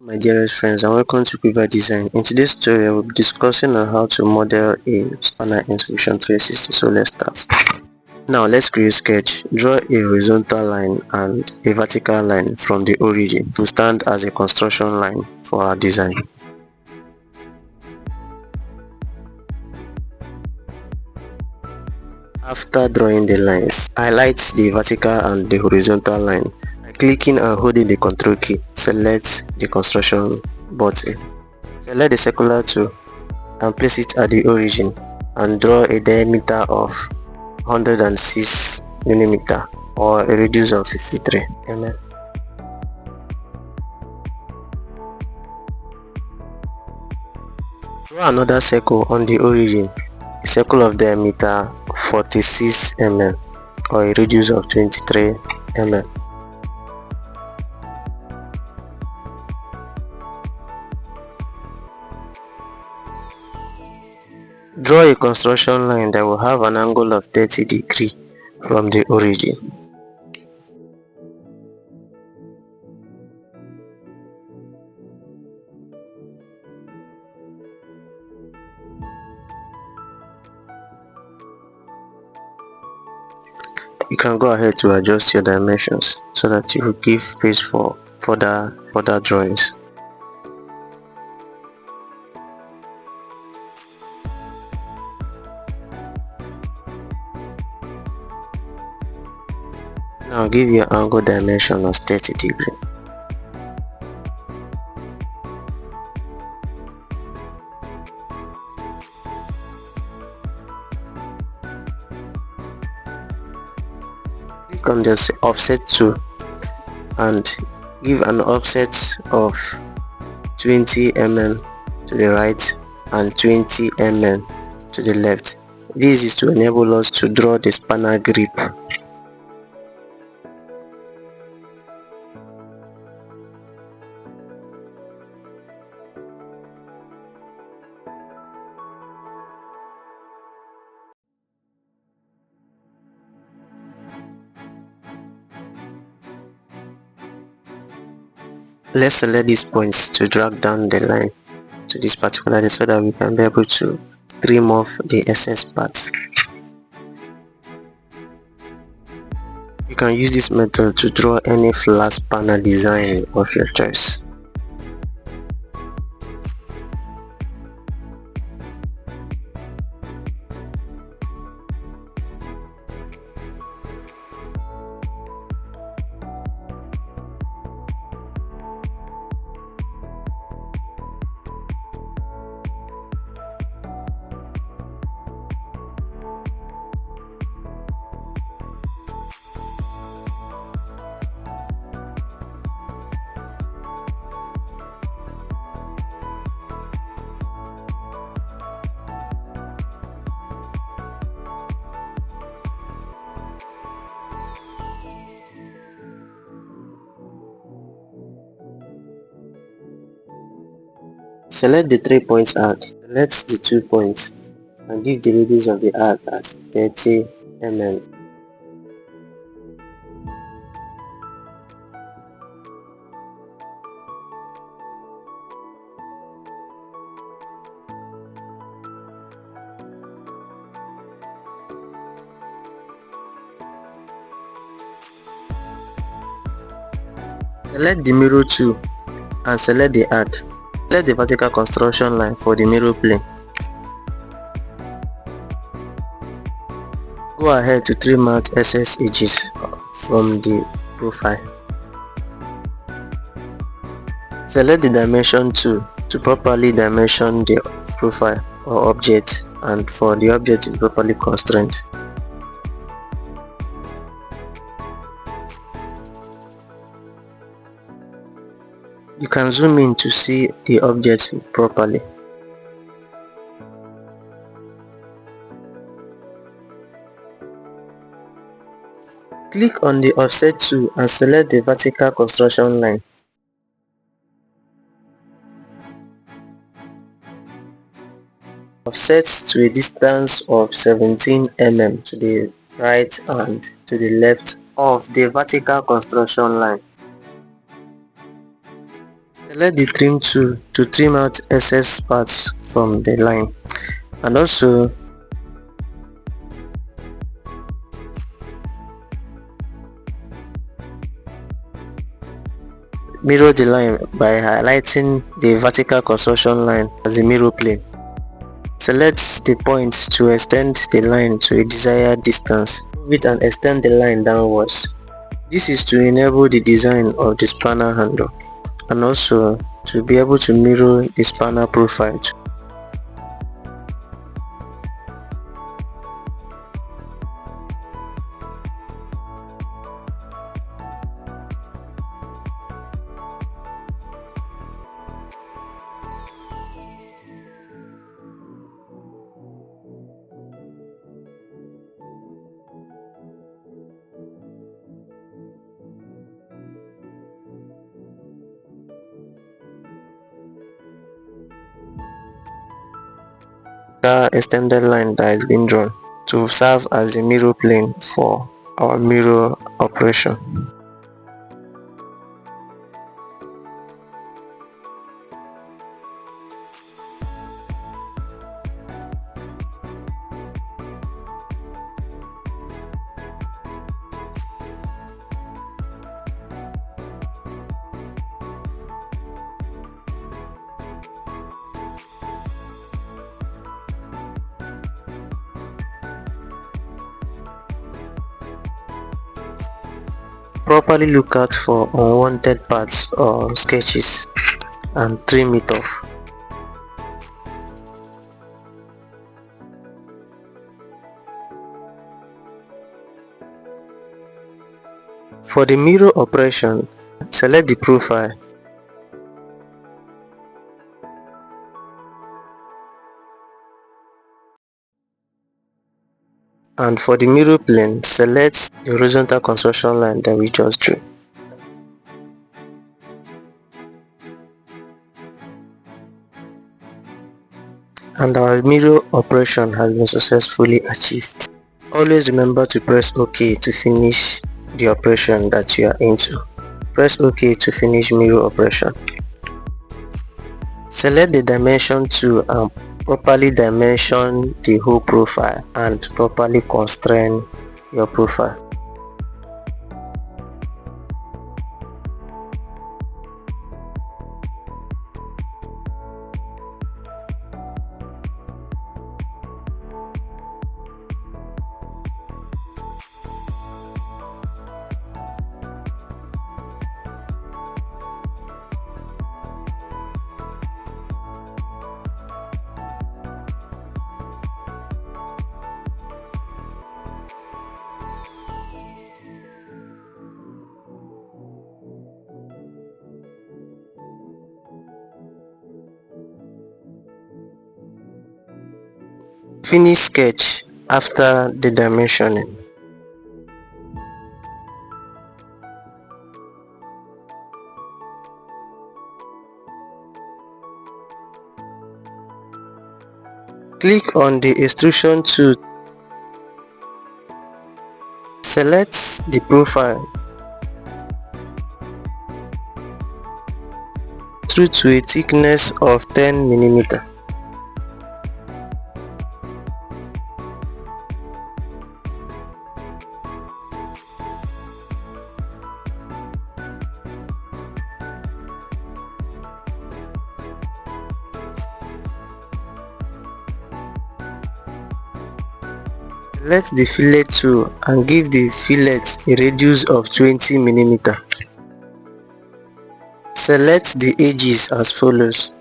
My dearest friends, and welcome to Quiver Design. In today's tutorial, we'll be discussing on how to model a spanner in Extrusion 360. So let's start. Now let's create sketch. Draw a horizontal line and a vertical line from the origin to stand as a construction line for our design. After drawing the lines, highlight the vertical and the horizontal line. By clicking and holding the Ctrl key, select the construction button. Select the circular tool and place it at the origin and draw a diameter of 106 mm or a radius of 53 mm. Draw another circle on the origin, a circle of diameter 46 mm or a radius of 23 mm. Draw a construction line that will have an angle of 30 degrees from the origin. You can go ahead to adjust your dimensions so that you will give space for further drawings. Now give your angle dimension of 30 degrees. Click on the offset tool and give an offset of 20 mm to the right and 20 mm to the left. This is to enable us to draw the spanner grip. Let's select these points to drag down the line to this particular day so that we can be able to trim off the excess parts. You can use this method to draw any flat spanner design of your choice. Select the 3 points arc, select the 2 points and give the radius of the arc as 30 mm. Select the mirror tool and select the arc. Select the vertical construction line for the mirror plane. Go ahead to trim out excess edges from the profile. Select the dimension tool to properly dimension the profile or object and for the object to be properly constrained. You can zoom in to see the object properly. Click on the offset tool and select the vertical construction line. Offset to a distance of 17 mm to the right and to the left of the vertical construction line. Select the trim tool to trim out excess parts from the line, and also mirror the line by highlighting the vertical construction line as the mirror plane. Select the point to extend the line to a desired distance. Move it and extend the line downwards. This is to enable the design of the spanner handle and also to be able to mirror the spanner profile. Extended line that has been drawn to serve as a mirror plane for our mirror operation. Properly look out for unwanted parts or sketches and trim it off. For the mirror operation, select the profile. And for the mirror plane, select the horizontal construction line that we just drew. And our mirror operation has been successfully achieved. Always remember to press OK to finish the operation that you are into. Press OK to finish mirror operation. Select the dimension tool and properly dimension the whole profile and properly constrain your profile. Finish sketch after the dimensioning. Click on the extrusion tool. Select the profile through to a thickness of 10 mm. Select the fillet tool and give the fillet a radius of 20 mm. Select the edges as follows.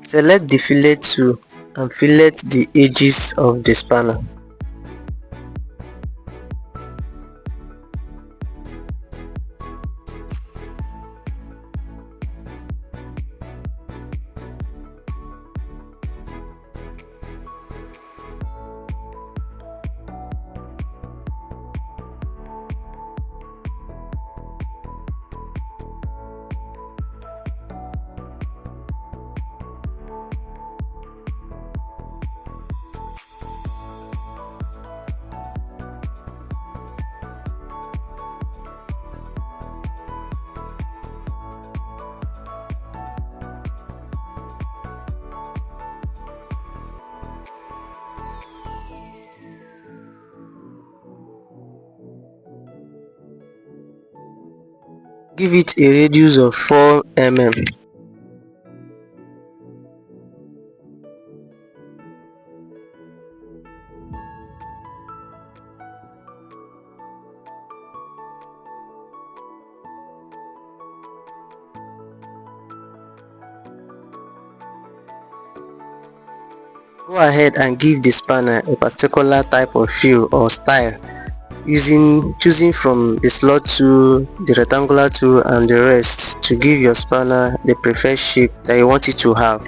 Select the fillet tool and fillet the edges of the spanner. Give it a radius of 4 mm. Go ahead and give the spanner a particular type of fill or style, choosing from the slot tool, the rectangular tool and the rest to give your spanner the preferred shape that you want it to have.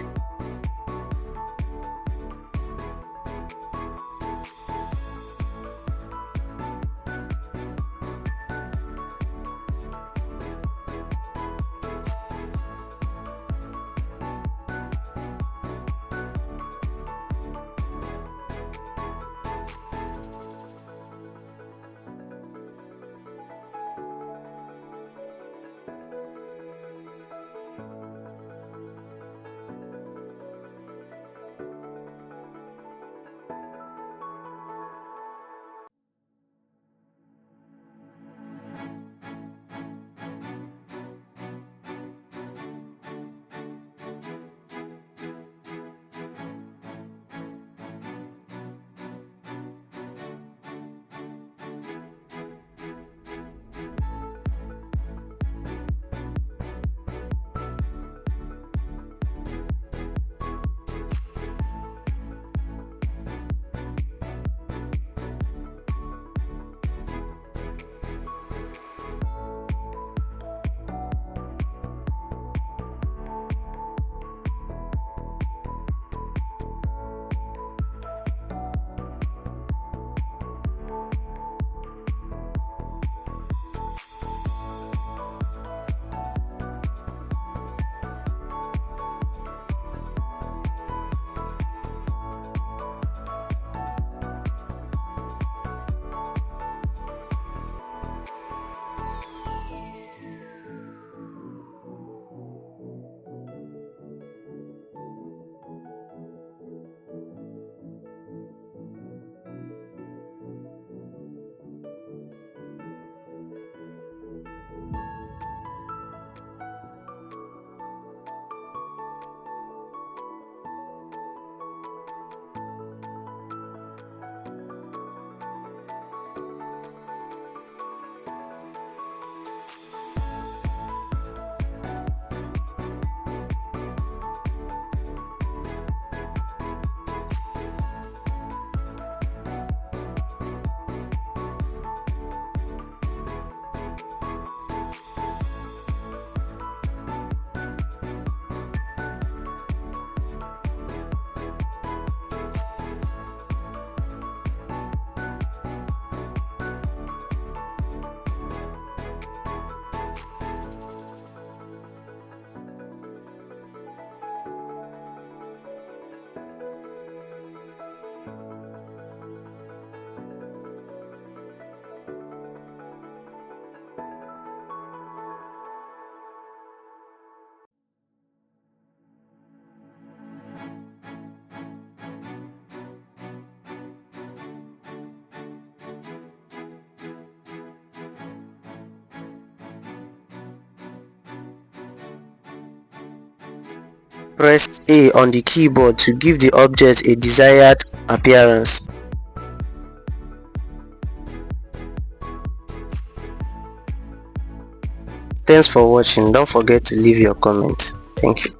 Press A on the keyboard to give the object a desired appearance. Thanks for watching. Don't forget to leave your comment. Thank you.